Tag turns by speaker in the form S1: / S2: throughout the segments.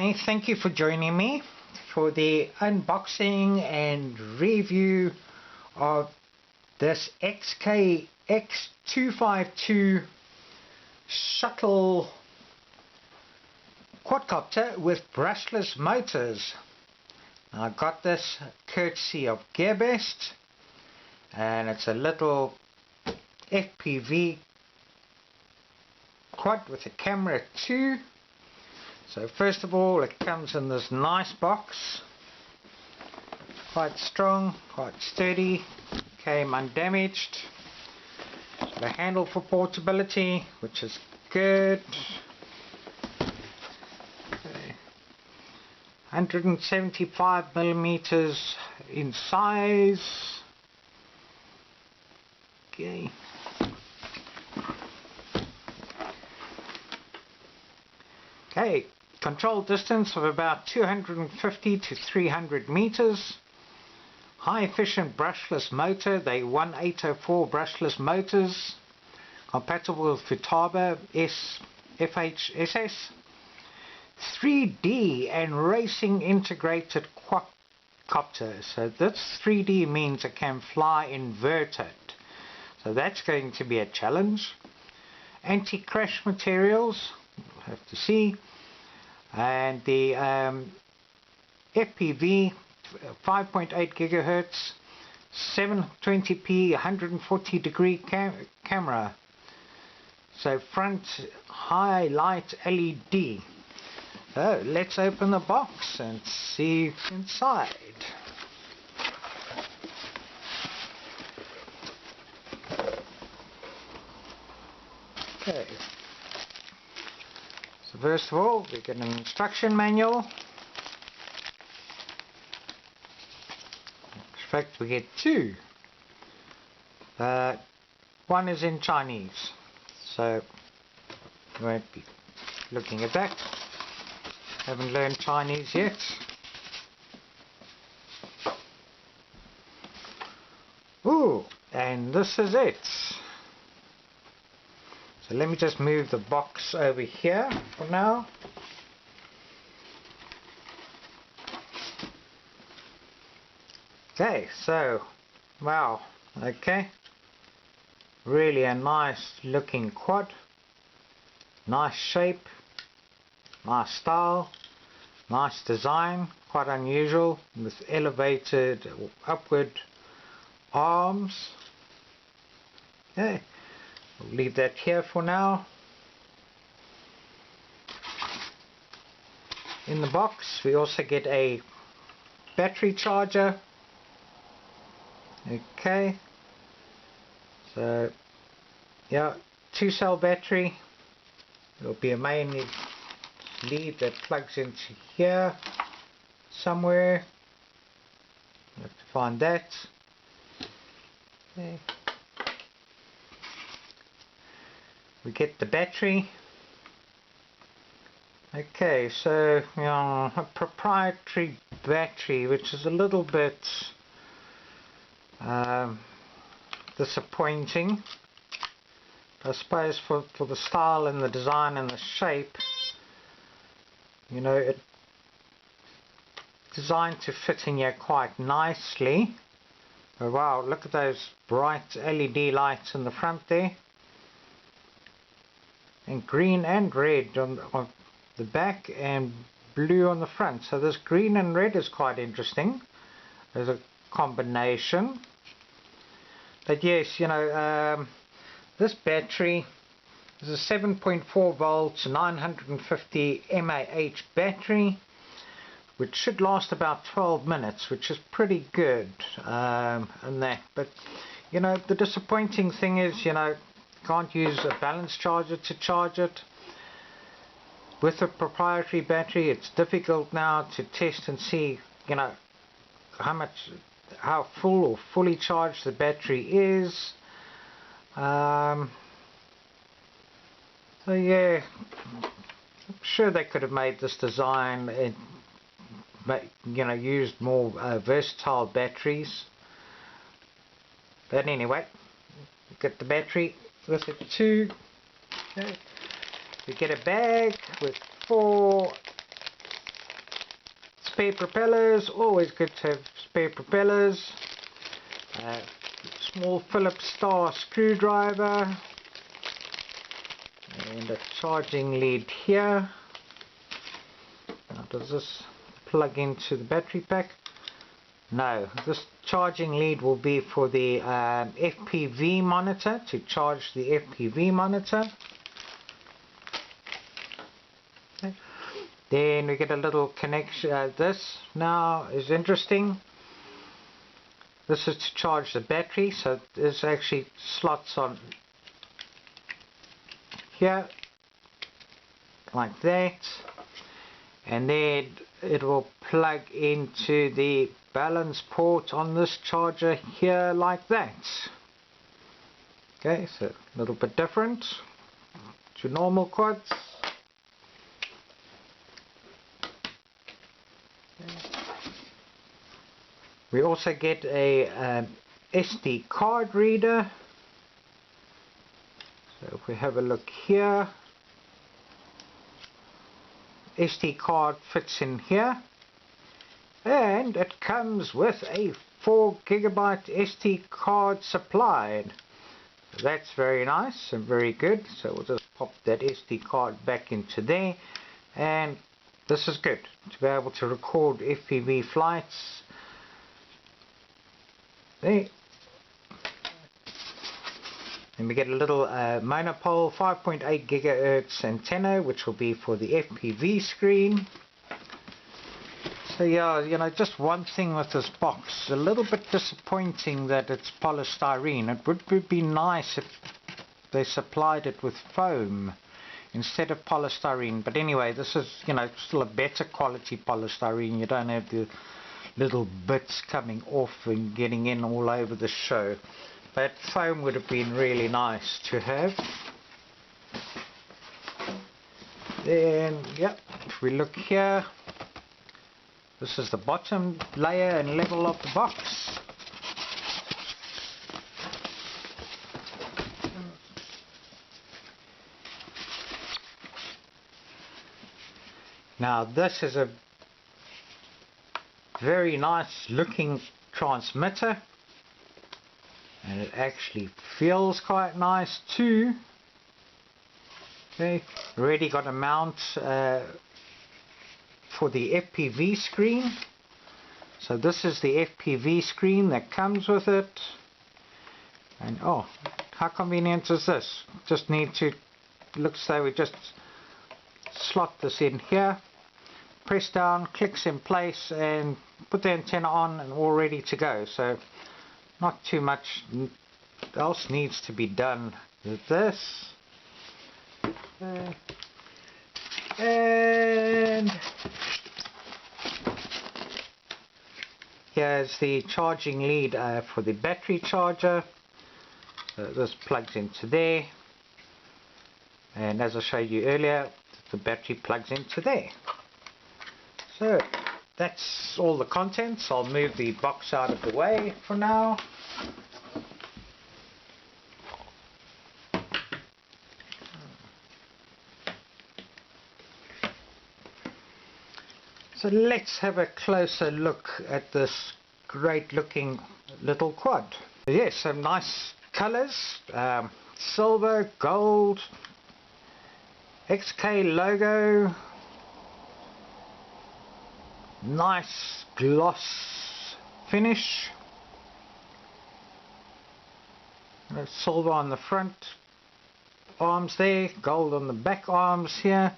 S1: Hi, thank you for joining me for the unboxing and review of this X252 shuttle quadcopter with brushless motors. I got this courtesy of Gearbest, and it's a little Fpv quad with a camera too. So first of all, it comes in this nice box, quite strong, quite sturdy, came undamaged. The handle for portability, which is good. 175 millimeters in size. Okay. Okay, control distance of about 250 to 300 meters. High efficient brushless motor, they 1804 brushless motors, compatible with Futaba FHSS. 3D and racing integrated quadcopter. So this 3D means it can fly inverted. So that's going to be a challenge. Anti-crash materials, we'll have to see. And the FPV 5.8 gigahertz 720p 140 degree camera. So front highlight LED. So let's open the box and see inside. Okay. So first of all, we get an instruction manual. In fact, we get two. One is in Chinese, so we won't be looking at that. Haven't learned Chinese yet. Ooh, and this is it. So let me just move the box over here for now. Okay, so, wow, okay. Really a nice looking quad. Nice shape. Nice style, nice design, quite unusual, with elevated upward arms. Okay, we'll leave that here for now. In the box we also get a battery charger. Okay, so yeah, 2-cell battery. There'll be a main lead that plugs into here somewhere. Have to find that. Okay. We get the battery. Okay, so a proprietary battery, which is a little bit disappointing. I suppose for the style and the design and the shape, you know, it's designed to fit in here quite nicely. Oh wow, look at those bright LED lights in the front there. And green and red on the back and blue on the front. So this green and red is quite interesting as a combination. But yes, you know, this battery is a 7.4 volts 950 mAh battery, which should last about 12 minutes, which is pretty good. And that, but you know, the disappointing thing is, you know, can't use a balance charger to charge it. With a proprietary battery, it's difficult now to test and see, you know, how full or fully charged the battery is. So yeah, I'm sure they could have made this design and, you know, used more versatile batteries. But anyway, get the battery with it too. Okay. We get a bag with 4 spare propellers, always good to have spare propellers. Small Phillips star screwdriver, and a charging lead here. Now, does this plug into the battery pack? No, this charging lead will be for the FPV monitor, to charge the FPV monitor. Okay. Then we get a little connection. This now is interesting. This is to charge the battery, so this actually slots on here like that, and then it will plug into the balance port on this charger here like that. Okay, so a little bit different to normal quads. We also get a SD card reader. So if we have a look here, SD card fits in here, and it comes with a 4 GB SD card supplied. So that's very nice and very good. So we'll just pop that SD card back into there, and this is good to be able to record FPV flights. There. Then we get a little monopole 5.8 GHz antenna, which will be for the Fpv screen. So yeah, you know, just one thing with this box, a little bit disappointing that it's polystyrene. It would be nice if they supplied it with foam instead of polystyrene. But anyway, this is, you know, still a better quality polystyrene. You don't have the little bits coming off and getting in all over the show. But foam would have been really nice to have. Then, yep, if we look here, this is the bottom layer and level of the box. Now this is a very nice looking transmitter, and it actually feels quite nice too. Okay, already got a mount for the Fpv screen. So this is the Fpv screen that comes with it, and oh, how convenient is this? Just need to, looks like we just slot this in here, press down, clicks in place, and put the antenna on, and all ready to go. So not too much else needs to be done with this. And here's the charging lead for the battery charger. So this plugs into there, and as I showed you earlier, the battery plugs into there. So that's all the contents. I'll move the box out of the way for now. So let's have a closer look at this great looking little quad. Yes, some nice colours, silver, gold, XK logo, nice gloss finish, silver on the front arms there, gold on the back arms here.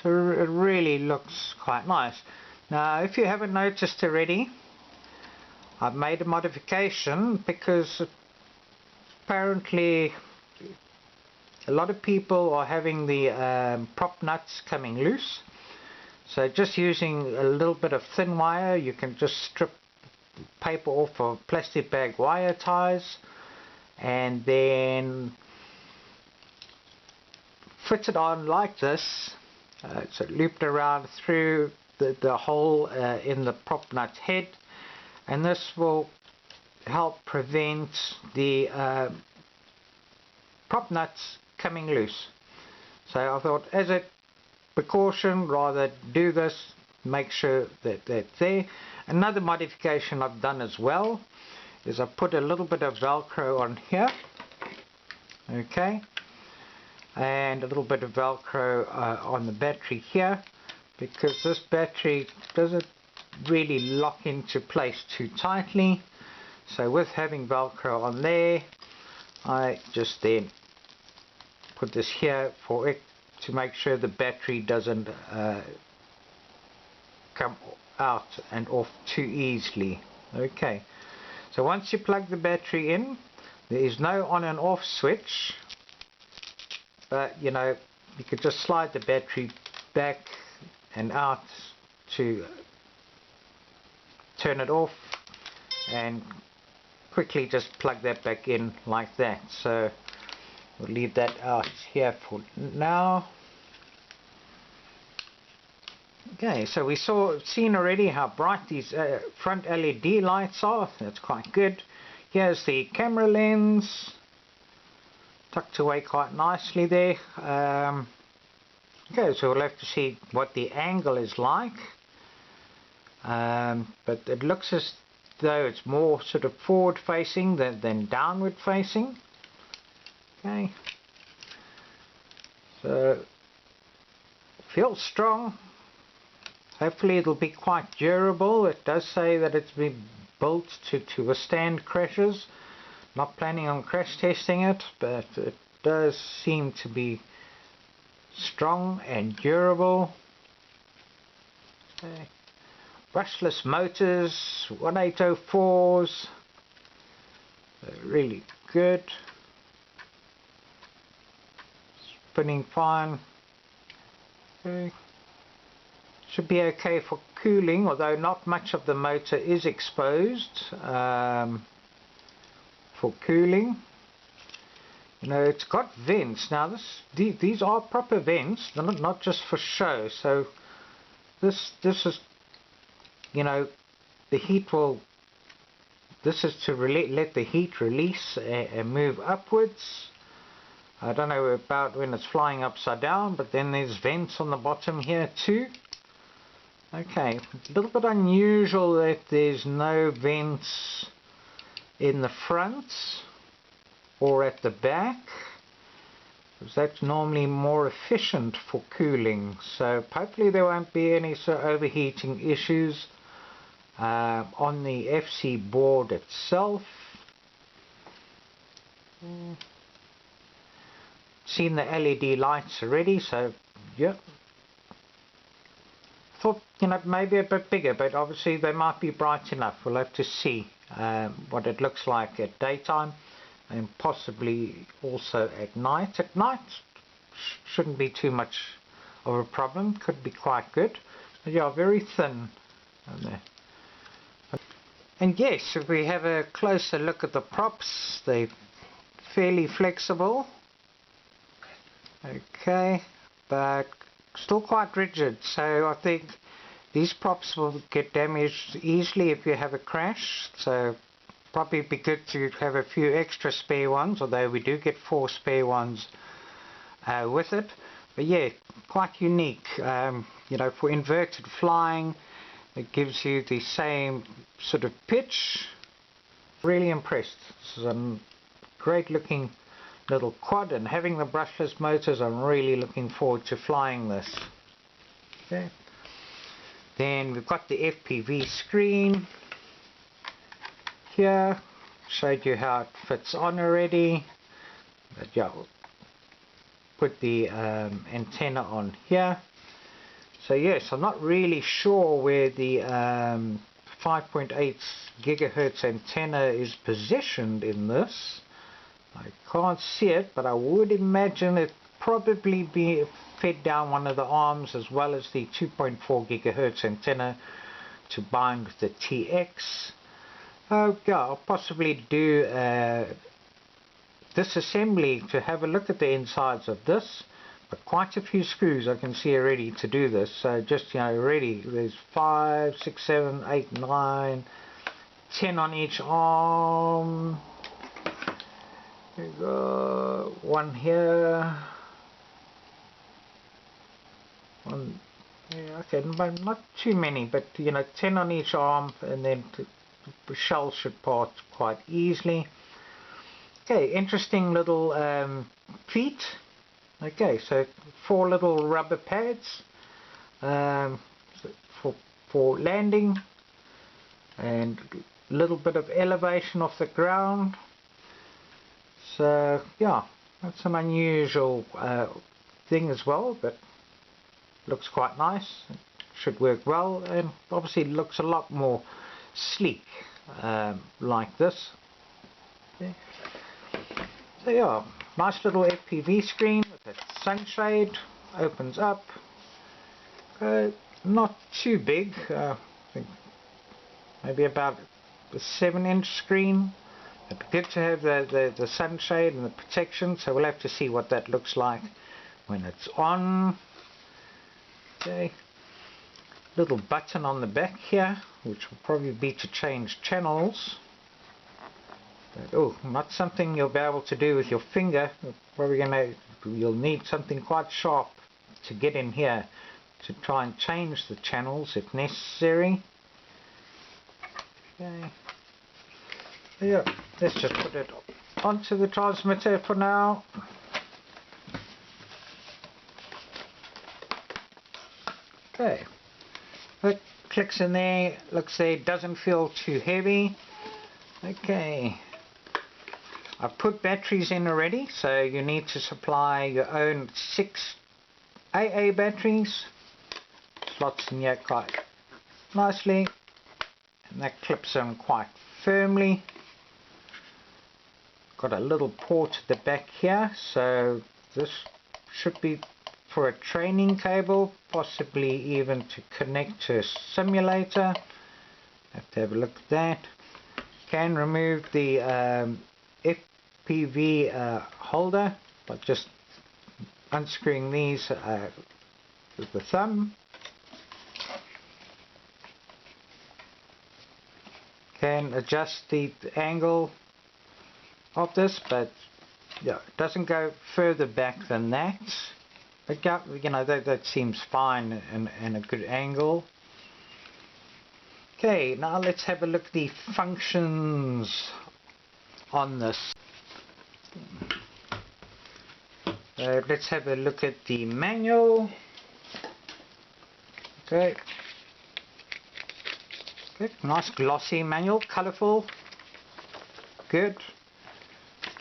S1: So it really looks quite nice. Now if you haven't noticed already, I've made a modification because apparently a lot of people are having the prop nuts coming loose. So just using a little bit of thin wire, you can just strip paper off of plastic bag wire ties and then fit it on like this. So looped around through the hole in the prop nut head, and this will help prevent the prop nuts coming loose. So I thought, as a precaution, rather do this, make sure that that's there. Another modification I've done as well is I put a little bit of Velcro on here, okay, and a little bit of Velcro on the battery here, because this battery doesn't really lock into place too tightly. So with having Velcro on there, I just then put this here for it to make sure the battery doesn't come out and off too easily. Okay, so once you plug the battery in, there is no on and off switch, but you know, you could just slide the battery back and out to turn it off, and quickly just plug that back in like that. So we'll leave that out here for now. Okay, so we seen already how bright these front LED lights are. That's quite good. Here's the camera lens, tucked away quite nicely there. Okay, so we'll have to see what the angle is like, but it looks as though it's more sort of forward facing than downward facing. Okay, so feels strong. Hopefully it'll be quite durable. It does say that it's been built to withstand crashes. Not planning on crash testing it, but it does seem to be strong and durable. Okay. Brushless motors, 1804s, they're really good. Spinning fine. Okay. Should be okay for cooling, although not much of the motor is exposed for cooling. You know, it's got vents. Now these are proper vents, they're not just for show. So this is, you know, the heat will, this is to let the heat release and move upwards. I don't know about when it's flying upside down, but then there's vents on the bottom here too. Okay, a little bit unusual that there's no vents in the front or at the back, because that's normally more efficient for cooling. So hopefully there won't be any sort of overheating issues on the FC board itself. Seen the LED lights already, so yeah. Thought, you know, maybe a bit bigger, but obviously they might be bright enough. We'll have to see what it looks like at daytime, and possibly also at night. At night shouldn't be too much of a problem, could be quite good. But yeah, very thin on there. And yes, if we have a closer look at the props, they're fairly flexible. Okay, but still quite rigid, so I think these props will get damaged easily if you have a crash. So probably be good to have a few extra spare ones, although we do get 4 spare ones with it. But yeah, quite unique. You know, for inverted flying, it gives you the same sort of pitch. Really impressed. This is a great looking little quad, and having the brushless motors, I'm really looking forward to flying this. Okay. Then we've got the FPV screen here. Showed you how it fits on already. But yeah, we'll put the antenna on here. So yes, I'm not really sure where the 5.8 gigahertz antenna is positioned in this. I can't see it, but I would imagine it probably be fed down one of the arms, as well as the 2.4 gigahertz antenna to bind with the TX. Okay, I'll possibly do disassembly to have a look at the insides of this, but quite a few screws I can see are ready to do this. So just, you know, ready. There's 5, 6, 7, 8, 9, 10 on each arm. There we go. One here, one Yeah, okay, but not too many, but you know, 10 on each arm, and then the shell should part quite easily. Okay, interesting little feet. Okay, so 4 little rubber pads for landing, and a little bit of elevation off the ground. So yeah, that's an unusual thing as well, but looks quite nice. It should work well, and obviously looks a lot more sleek like this. Okay. So yeah, nice little FPV screen with a sunshade, opens up. Not too big, I think maybe about a 7-inch screen. It'd be good to have the sunshade and the protection, so we'll have to see what that looks like when it's on. Okay, little button on the back here, which will probably be to change channels. But, oh, not something you'll be able to do with your finger. You'll need something quite sharp to get in here to try and change the channels if necessary. Okay. Yeah, let's just put it onto the transmitter for now. Okay, it clicks in there, looks like it doesn't feel too heavy. Okay, I've put batteries in already, so you need to supply your own 6 AA batteries. Slots in here quite nicely, and that clips in quite firmly. Got a little port at the back here, so this should be for a training cable, possibly even to connect to a simulator. Have to have a look at that. Can remove the FPV holder by just unscrewing these with the thumb. Can adjust the angle of this, but yeah, it doesn't go further back than that. But you know, that seems fine and a good angle. Okay, now let's have a look at the functions on this. Let's have a look at the manual. Okay. Good, nice glossy manual, colourful. Good.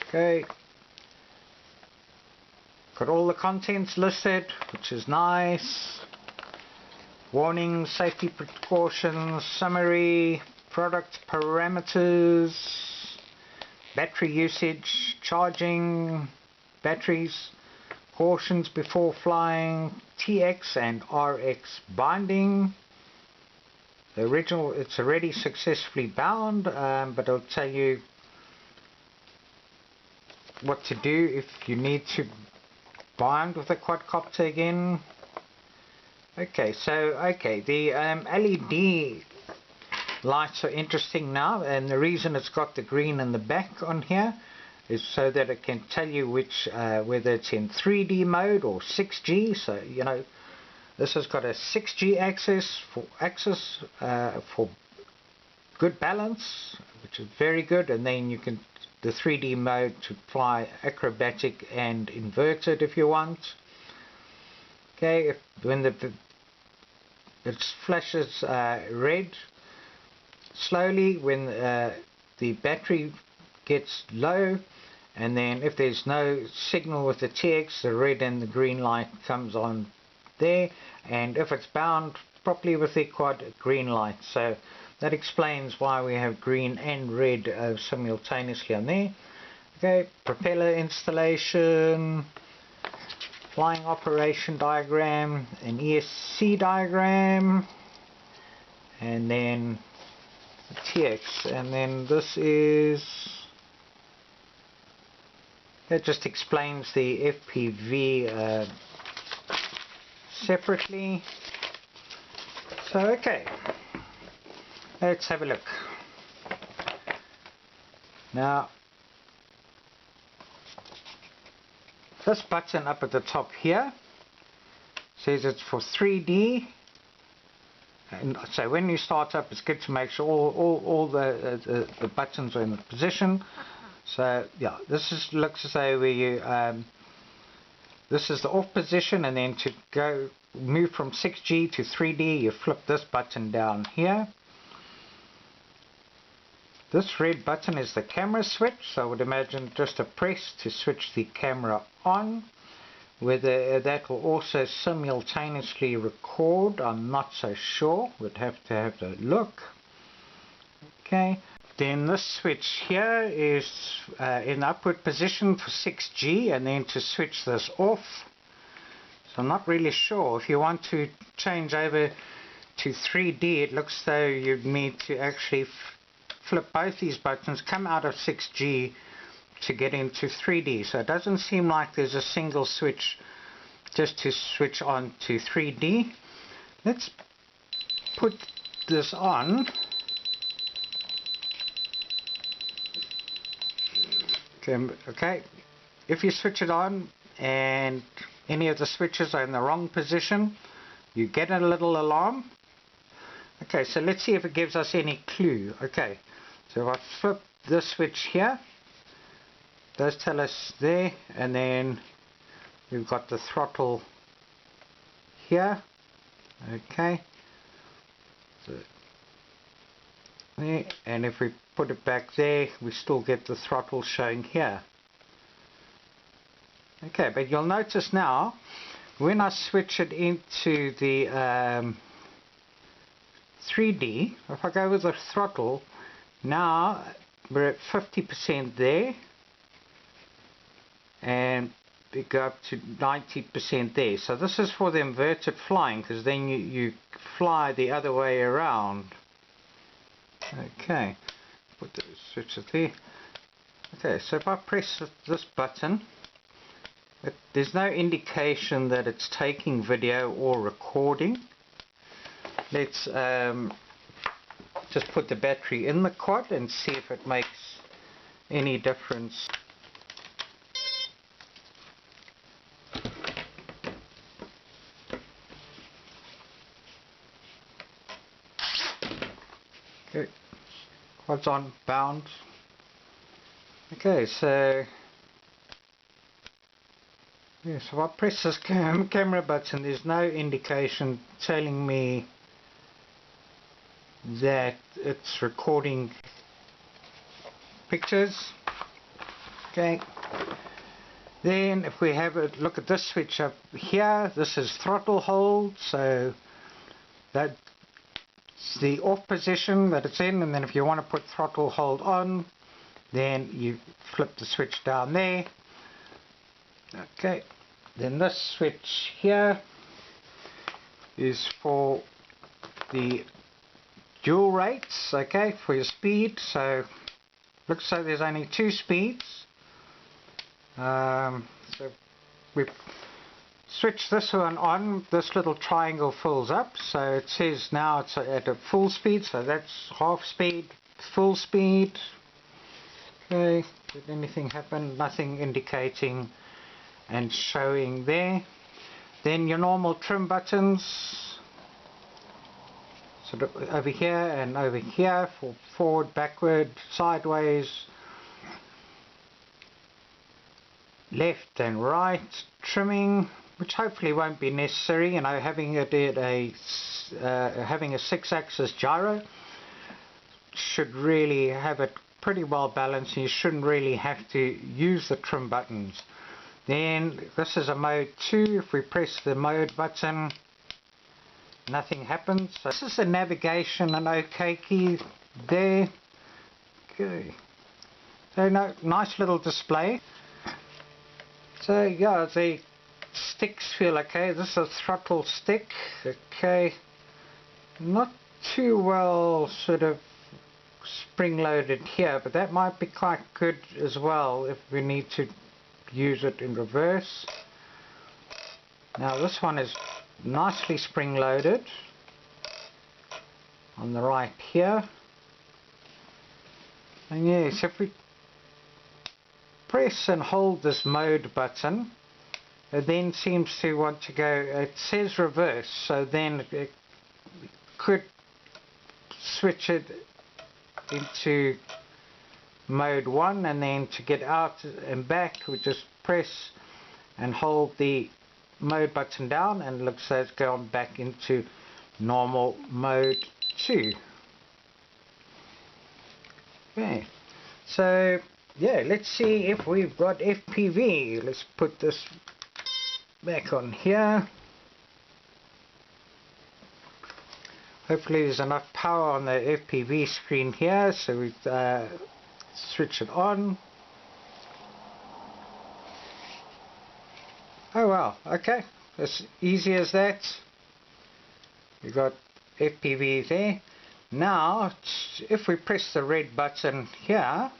S1: Okay. Got all the contents listed, which is nice. Warnings, safety precautions, summary, product parameters, battery usage, charging, batteries, cautions before flying, TX and RX binding. The original, it's already successfully bound, but it'll tell you what to do if you need to bind with the quadcopter again. Okay, so the LED lights are interesting now, and the reason it's got the green in the back on here is so that it can tell you which whether it's in 3D mode or 6G. So you know, this has got a 6G axis for good balance, which is very good, and then you can the 3D mode to fly acrobatic and inverted if you want. Okay, when it flashes red slowly when the battery gets low, and then if there's no signal with the TX, the red and the green light comes on there, and if it's bound properly with the quad, green light. So that explains why we have green and red simultaneously on there. Okay, propeller installation, flying operation diagram, an ESC diagram, and then the TX, and then this is, that just explains the FPV separately. So okay, let's have a look. Now this button up at the top here says it's for 3D. And so when you start up, it's good to make sure all the buttons are in the position. So yeah, this looks as though this is the off position, and then to move from 6G to 3D, you flip this button down here. This red button is the camera switch, so I would imagine just a press to switch the camera on. Whether that will also simultaneously record, I'm not so sure. We'd have to have a look. Okay. Then this switch here is in the upward position for 6G, and then to switch this off. So I'm not really sure. If you want to change over to 3D, it looks though you need to actually flip both these buttons, come out of 6G to get into 3D. So it doesn't seem like there's a single switch just to switch on to 3D. Let's put this on. Okay, if you switch it on and any of the switches are in the wrong position, you get a little alarm. Okay, so let's see if it gives us any clue. Okay, so if I flip this switch here, it does tell us there, and then we've got the throttle here. Okay, so there, and if we put it back there, we still get the throttle showing here. Okay, but you'll notice now when I switch it into the 3D, if I go with the throttle, now we're at 50% there, and we go up to 90% there. So this is for the inverted flying, because then you fly the other way around. Okay, put the switch there. Okay, so if I press this button, there's no indication that it's taking video or recording. Let's just put the battery in the quad and see if it makes any difference. Okay, quad's on, bound. Okay, so yes, if I press this camera button, there's no indication telling me that it's recording pictures. Okay, then if we have a look at this switch up here, this is throttle hold, so that's the off position that it's in, and then if you want to put throttle hold on, then you flip the switch down there. Okay, then this switch here is for the dual rates, okay, for your speed. So looks like there's only 2 speeds. So we switch this one on, this little triangle fills up, so it says now it's at a full speed, so that's half speed, full speed. Okay, did anything happen? Nothing indicating and showing there. Then your normal trim buttons, sort of over here and over here for forward, backward, sideways, left and right trimming, which hopefully won't be necessary. You know, having it at having a 6-axis gyro should really have it pretty well balanced, and you shouldn't really have to use the trim buttons. Then this is a mode 2. If we press the mode button, nothing happens. So this is the navigation and OK key there. Okay, so nice little display. So yeah, the sticks feel okay. This is a throttle stick. Okay, not too well sort of spring loaded here, but that might be quite good as well if we need to use it in reverse. Now this one is nicely spring loaded on the right here, and yes, if we press and hold this mode button, it then seems to want to go, it says reverse, so then it could switch it into mode 1, and then to get out and back we just press and hold the mode button down, and it looks like it's gone back into normal mode 2. Okay, so yeah, let's see if we've got FPV. Let's put this back on here. Hopefully there's enough power on the FPV screen here, so we switch it on. Oh wow, okay, as easy as that. We got FPV there. Now if we press the red button here,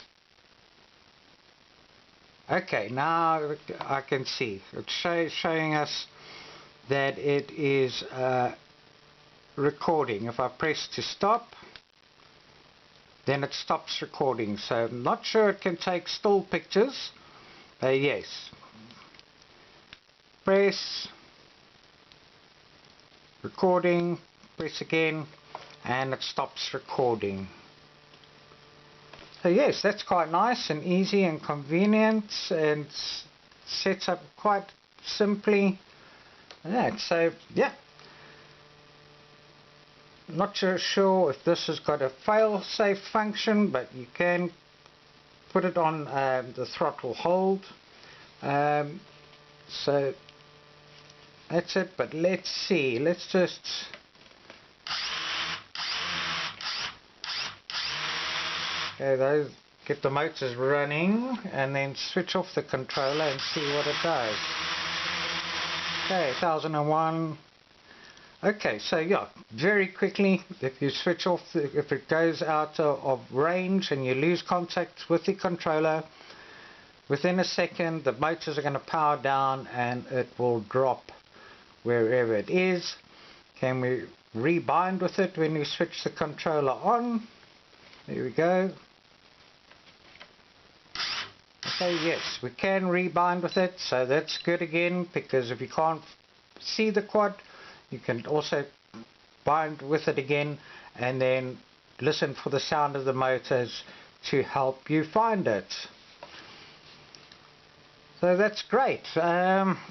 S1: okay, now I can see it's showing us that it is recording. If I press to stop, then it stops recording. So I'm not sure it can take still pictures. Yes, press recording, press again, and it stops recording. So yes, that's quite nice and easy and convenient, and sets up quite simply. Yeah, so yeah, not sure if this has got a fail-safe function, but you can put it on the throttle hold. So that's it, but let's see, let's just get the motors running and then switch off the controller and see what it does. Okay, 1001. Okay, so yeah, very quickly, if you switch off, if it goes out of range and you lose contact with the controller, within a second the motors are going to power down and it will drop wherever it is. Can we rebind with it when we switch the controller on? There we go. Okay, yes, we can rebind with it, so that's good again, because if you can't see the quad, you can also bind with it again and then listen for the sound of the motors to help you find it. So that's great.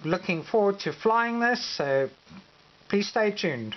S1: Looking forward to flying this, so please stay tuned.